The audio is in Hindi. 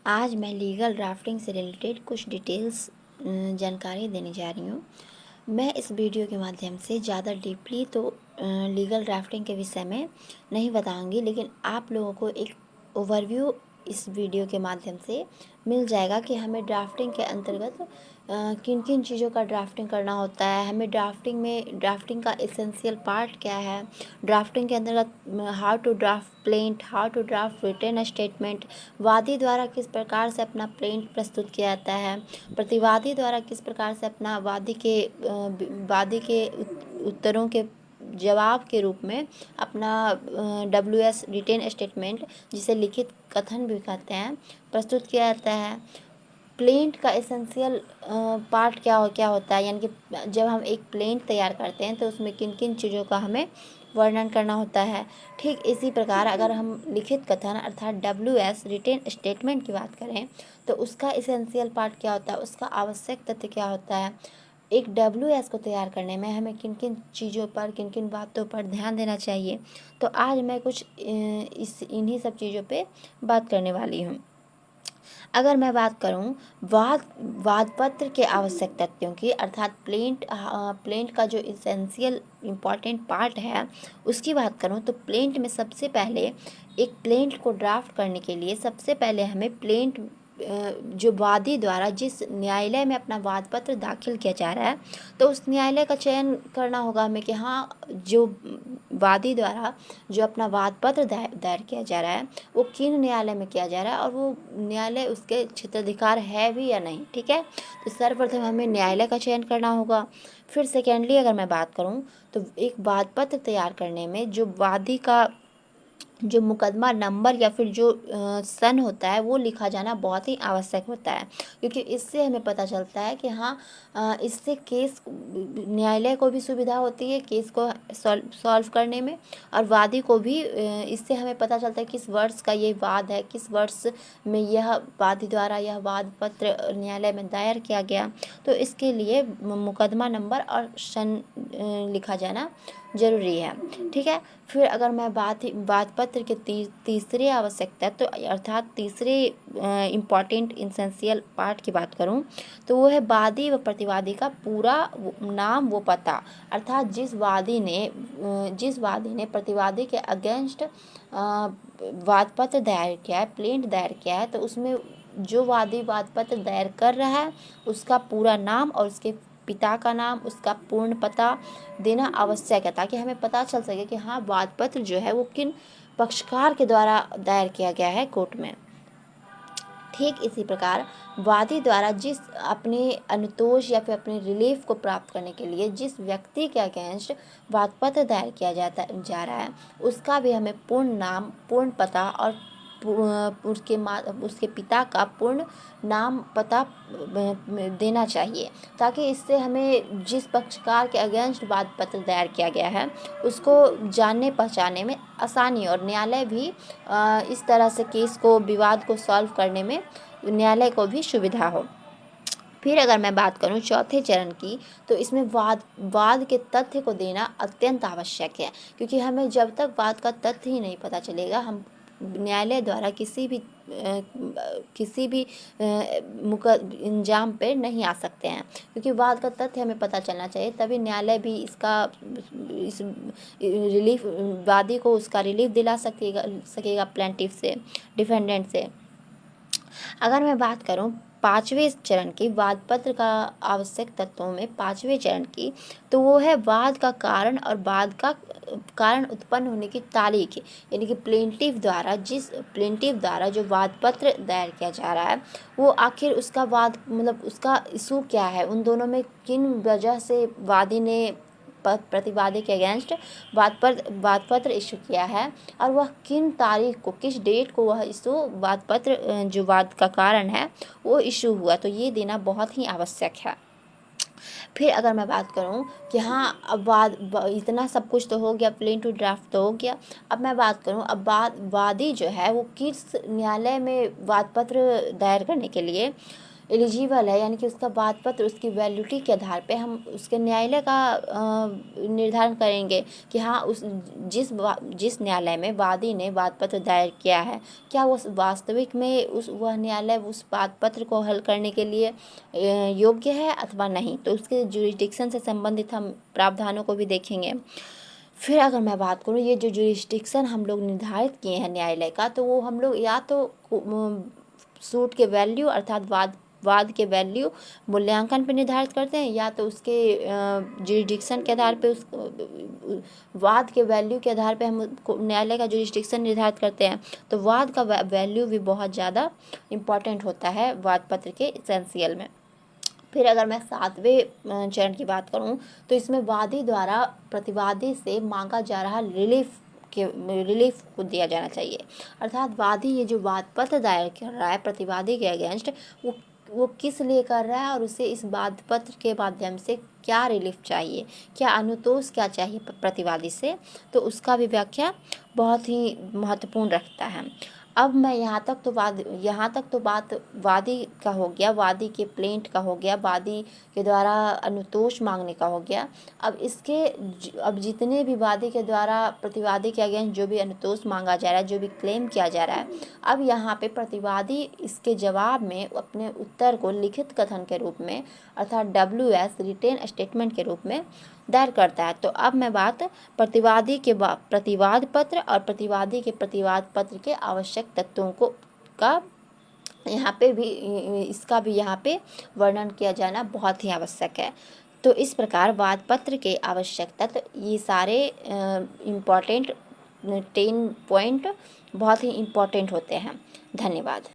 आज मैं लीगल ड्राफ्टिंग से रिलेटेड कुछ डिटेल्स जानकारी देने जा रही हूँ। मैं इस वीडियो के माध्यम से ज़्यादा डीपली तो लीगल ड्राफ्टिंग के विषय में नहीं बताऊँगी, लेकिन आप लोगों को एक ओवरव्यू इस वीडियो के माध्यम से मिल जाएगा कि हमें ड्राफ्टिंग के अंतर्गत किन किन चीज़ों का ड्राफ्टिंग करना होता है, हमें ड्राफ्टिंग का एसेंशियल पार्ट क्या है, ड्राफ्टिंग के अंतर्गत how to draft plaint, how to draft written statement, वादी द्वारा किस प्रकार से अपना प्लेंट प्रस्तुत किया जाता है, प्रतिवादी द्वारा किस प्रकार से अपना वादी के उत्तरों के जवाब के रूप में अपना WS रिटेन स्टेटमेंट, जिसे लिखित कथन भी कहते हैं, प्रस्तुत किया जाता है। प्लेंट का एसेंशियल पार्ट क्या होता है, यानी कि जब हम एक प्लेंट तैयार करते हैं तो उसमें किन किन चीज़ों का हमें वर्णन करना होता है। ठीक इसी प्रकार अगर हम लिखित कथन अर्थात WS रिटेन स्टेटमेंट की बात करें तो उसका एसेंशियल पार्ट क्या होता है, उसका आवश्यक तथ्य क्या होता है, एक WS को तैयार करने में हमें किन किन चीज़ों पर, किन किन बातों पर ध्यान देना चाहिए। तो आज मैं कुछ इन्हीं सब चीज़ों पे बात करने वाली हूँ। अगर मैं बात करूं वाद पत्र के आवश्यक तथ्यों की, अर्थात प्लेंट का जो इसेंशियल इम्पॉर्टेंट पार्ट है उसकी बात करूं तो प्लेंट में सबसे पहले एक प्लेंट को ड्राफ्ट करने के लिए सबसे पहले हमें प्लेंट जो वादी द्वारा जिस न्यायालय में अपना वाद पत्र दाखिल किया जा रहा है तो उस न्यायालय का चयन करना होगा हमें कि हाँ, जो वादी द्वारा जो अपना वाद पत्र दायर किया जा रहा है वो किन न्यायालय में किया जा रहा है और वो न्यायालय उसके क्षेत्राधिकार है भी या नहीं। ठीक है, तो सर्वप्रथम हमें न्यायालय का चयन करना होगा। फिर सेकेंडली अगर मैं बात करूं तो एक वाद पत्र तैयार करने में जो वादी का जो मुकदमा नंबर या फिर जो सन होता है वो लिखा जाना बहुत ही आवश्यक होता है, क्योंकि इससे हमें पता चलता है कि हाँ, इससे केस न्यायालय को भी सुविधा होती है केस को सॉल्व करने में, और वादी को भी इससे हमें पता चलता है किस वर्ष का ये वाद है, किस वर्ष में यह वादी द्वारा यह वाद पत्र न्यायालय में दायर किया गया। तो इसके लिए मुकदमा नंबर और सन लिखा जाना जरूरी है। ठीक है, फिर अगर मैं वाद पत्र के तीसरे आवश्यकता तो अर्थात तीसरे इम्पॉर्टेंट इसेंशियल पार्ट की बात करूं तो वो है वादी व प्रतिवादी का पूरा नाम व पता, अर्थात जिस वादी ने प्रतिवादी के अगेंस्ट वाद पत्र दायर किया है, प्लेंट दायर किया है, तो उसमें जो वादी वाद पत्र दायर कर रहा है उसका पूरा नाम और उसके पिता का नाम, उसका पूर्ण पता देना आवश्यक है, ताकि हमें पता चल सके कि हाँ, वाद पत्र जो है वो किन पक्षकार के द्वारा दायर किया गया है कोर्ट में। ठीक इसी प्रकार वादी द्वारा जिस अपने अनुतोष या फिर अपने रिलीफ को प्राप्त करने के लिए जिस व्यक्ति के अगेंस्ट वाद पत्र दायर किया जा रहा है उसका भी हमें पूर्ण नाम, पूर्ण पता और उसके पिता का पूर्ण नाम पता देना चाहिए, ताकि इससे हमें जिस पक्षकार के अगेंस्ट वाद पत्र दायर किया गया है उसको जानने पहचानने में आसानी और न्यायालय भी इस तरह से केस को, विवाद को सॉल्व करने में न्यायालय को भी सुविधा हो। फिर अगर मैं बात करूं चौथे चरण की तो इसमें वाद के तथ्य को देना अत्यंत आवश्यक है, क्योंकि हमें जब तक वाद का तथ्य ही नहीं पता चलेगा हम न्यायालय द्वारा किसी भी इंजाम पे नहीं आ सकते हैं, क्योंकि वाद का तथ्य हमें पता चलना चाहिए, तभी न्यायालय भी इस रिलीफ, वादी को उसका रिलीफ दिला सकेगा प्लेंटिफ से, डिफेंडेंट से। अगर मैं बात करूं पांचवें चरण की, वाद पत्र का आवश्यक तत्वों में पांचवें चरण की, तो वो है वाद का कारण और वाद का कारण उत्पन्न होने की तारीख, यानी कि प्लेंटिव द्वारा जो वाद पत्र दायर किया जा रहा है वो आखिर उसका वाद, मतलब उसका इशू क्या है, उन दोनों में किन वजह से वादी ने प्रतिवादी के अगेंस्ट वाद पत्र इशू किया है और वह किन तारीख को, किस डेट को वह इशू वाद पत्र जो वाद का कारण है वो इशू हुआ, तो ये देना बहुत ही आवश्यक है। फिर अगर मैं बात करूं कि हाँ, अब इतना सब कुछ तो हो गया, प्लेन टू ड्राफ्ट तो हो गया, अब मैं बात करूं अब वादी जो है वो किस न्यायालय में वाद पत्र दायर करने के लिए एलिजिबल है, यानी कि उसका वाद पत्र उसकी वैलिडिटी के आधार पे हम उसके न्यायालय का निर्धारण करेंगे कि हाँ जिस न्यायालय में वादी ने वाद पत्र दायर किया है, क्या वो वास्तविक में वह न्यायालय उस वाद पत्र को हल करने के लिए योग्य है अथवा नहीं। तो उसके जुरिस्डिक्शन से संबंधित हम प्रावधानों को भी देखेंगे। फिर अगर मैं बात करूँ, ये जो जुरिस्डिक्शन हम लोग निर्धारित किए हैं न्यायालय का, तो वो हम लोग या तो सूट के वैल्यू अर्थात वाद के वैल्यू मूल्यांकन पर निर्धारित करते हैं, या तो उसके जुरिस्डिक्शन के आधार पे उस वाद के वैल्यू के आधार पे हम न्यायालय का जुरिस्डिक्शन निर्धारित करते हैं। तो वाद का वैल्यू भी बहुत ज़्यादा इम्पॉर्टेंट होता है वाद पत्र के एसेंशियल में। फिर अगर मैं 7वें चरण की बात करूं, तो इसमें वादी द्वारा प्रतिवादी से मांगा जा रहा रिलीफ को दिया जाना चाहिए। अर्थात वादी ये जो वाद पत्र दायर कर रहा है प्रतिवादी के अगेंस्ट, वो किस लिए कर रहा है और उसे इस वाद पत्र के माध्यम से क्या रिलीफ चाहिए, क्या अनुतोष क्या चाहिए प्रतिवादी से, तो उसका भी व्याख्या बहुत ही महत्वपूर्ण रखता है। अब मैं यहाँ तक तो बात वादी का हो गया, वादी के प्लेंट का हो गया, वादी के द्वारा अनुतोष मांगने का हो गया। अब जितने भी वादी के द्वारा प्रतिवादी के अगेंस्ट जो भी अनुतोष मांगा जा रहा है, जो भी क्लेम किया जा रहा है, अब यहाँ पे प्रतिवादी इसके जवाब में अपने उत्तर को लिखित कथन के रूप में अर्थात WS रिटेन स्टेटमेंट के रूप में दायर करता है। तो अब मैं बात प्रतिवादी के प्रतिवाद पत्र और प्रतिवादी के प्रतिवाद पत्र के आवश्यक तत्वों का यहाँ पे भी इसका भी यहाँ पे वर्णन किया जाना बहुत ही आवश्यक है। तो इस प्रकार वाद पत्र के आवश्यक तत्व ये सारे इम्पॉर्टेंट 10 पॉइंट बहुत ही इम्पॉर्टेंट होते हैं। धन्यवाद।